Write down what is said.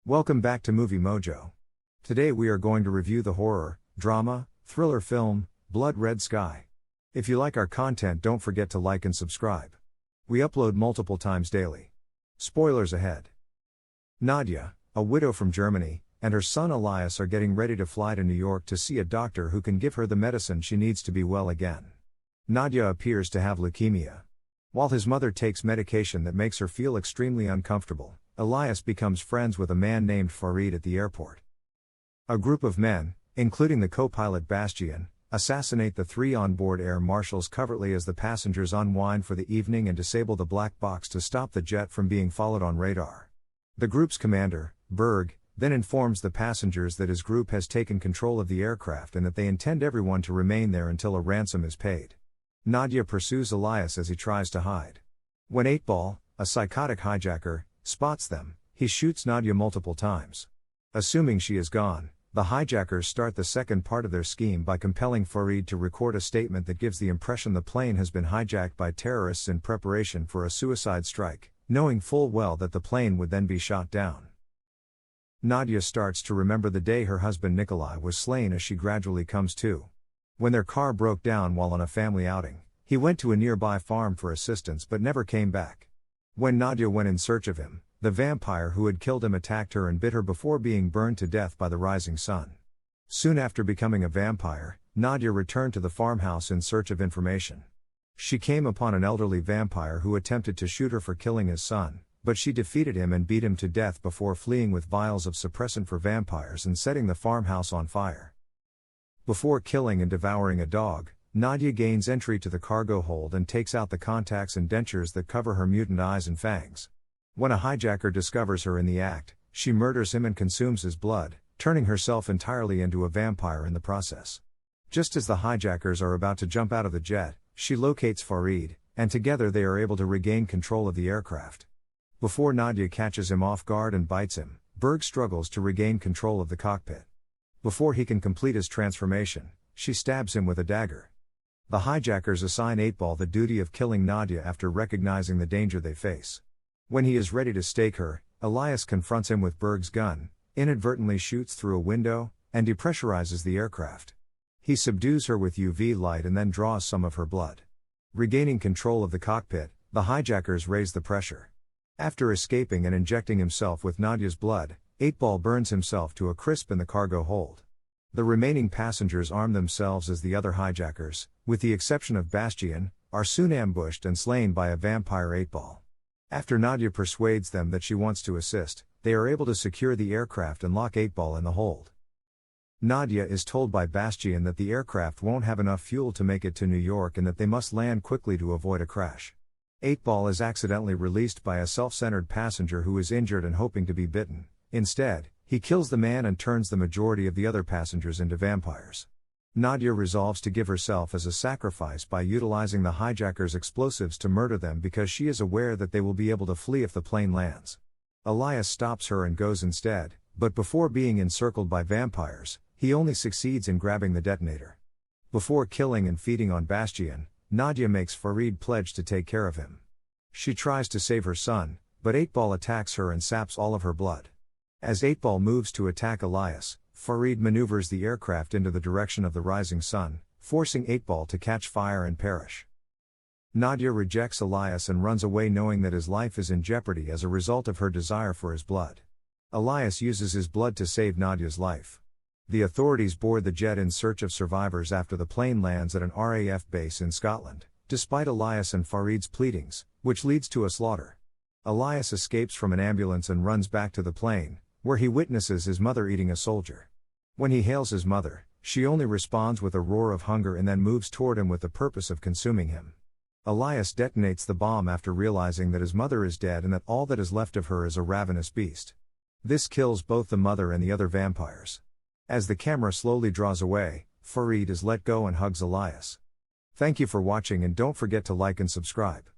Welcome back to Movie Mojo. Today we are going to review the horror, drama, thriller film, Blood Red Sky. If you like our content, don't forget to like and subscribe. We upload multiple times daily. Spoilers ahead. Nadia, a widow from Germany, and her son Elias are getting ready to fly to New York to see a doctor who can give her the medicine she needs to be well again. Nadia appears to have leukemia. While his mother takes medication that makes her feel extremely uncomfortable, Elias becomes friends with a man named Farid at the airport. A group of men, including the co-pilot Bastian, assassinate the three onboard air marshals covertly as the passengers unwind for the evening and disable the black box to stop the jet from being followed on radar. The group's commander, Berg, then informs the passengers that his group has taken control of the aircraft and that they intend everyone to remain there until a ransom is paid. Nadia pursues Elias as he tries to hide. When 8-Ball, a psychotic hijacker, spots them, he shoots Nadia multiple times. Assuming she is gone, the hijackers start the second part of their scheme by compelling Farid to record a statement that gives the impression the plane has been hijacked by terrorists in preparation for a suicide strike, knowing full well that the plane would then be shot down. Nadia starts to remember the day her husband Nikolai was slain as she gradually comes to. When their car broke down while on a family outing, he went to a nearby farm for assistance but never came back. When Nadia went in search of him, the vampire who had killed him attacked her and bit her before being burned to death by the rising sun. Soon after becoming a vampire, Nadia returned to the farmhouse in search of information. She came upon an elderly vampire who attempted to shoot her for killing his son, but she defeated him and beat him to death before fleeing with vials of suppressant for vampires and setting the farmhouse on fire. Before killing and devouring a dog, Nadia gains entry to the cargo hold and takes out the contacts and dentures that cover her mutant eyes and fangs. When a hijacker discovers her in the act, she murders him and consumes his blood, turning herself entirely into a vampire in the process. Just as the hijackers are about to jump out of the jet, she locates Farid, and together they are able to regain control of the aircraft. Before Nadia catches him off guard and bites him, Berg struggles to regain control of the cockpit. Before he can complete his transformation, she stabs him with a dagger. The hijackers assign 8-Ball the duty of killing Nadia after recognizing the danger they face. When he is ready to stake her, Elias confronts him with Berg's gun, inadvertently shoots through a window, and depressurizes the aircraft. He subdues her with UV light and then draws some of her blood. Regaining control of the cockpit, the hijackers raise the pressure. After escaping and injecting himself with Nadia's blood, 8-Ball burns himself to a crisp in the cargo hold. The remaining passengers arm themselves as the other hijackers, with the exception of Bastian, are soon ambushed and slain by a vampire 8-Ball. After Nadia persuades them that she wants to assist, they are able to secure the aircraft and lock 8-Ball in the hold. Nadia is told by Bastian that the aircraft won't have enough fuel to make it to New York and that they must land quickly to avoid a crash. 8-Ball is accidentally released by a self-centered passenger who is injured and hoping to be bitten. Instead, he kills the man and turns the majority of the other passengers into vampires. Nadia resolves to give herself as a sacrifice by utilizing the hijackers' explosives to murder them because she is aware that they will be able to flee if the plane lands. Elias stops her and goes instead, but before being encircled by vampires, he only succeeds in grabbing the detonator. Before killing and feeding on Bastian, Nadia makes Farid pledge to take care of him. She tries to save her son, but 8-Ball attacks her and saps all of her blood. As 8-Ball moves to attack Elias, Farid maneuvers the aircraft into the direction of the rising sun, forcing 8-Ball to catch fire and perish. Nadia rejects Elias and runs away knowing that his life is in jeopardy as a result of her desire for his blood. Elias uses his blood to save Nadia's life. The authorities board the jet in search of survivors after the plane lands at an RAF base in Scotland, despite Elias and Farid's pleadings, which leads to a slaughter. Elias escapes from an ambulance and runs back to the plane, where he witnesses his mother eating a soldier. When he hails his mother, she only responds with a roar of hunger and then moves toward him with the purpose of consuming him. Elias detonates the bomb after realizing that his mother is dead and that all that is left of her is a ravenous beast. This kills both the mother and the other vampires. As the camera slowly draws away, Farid is let go and hugs Elias. Thank you for watching and don't forget to like and subscribe.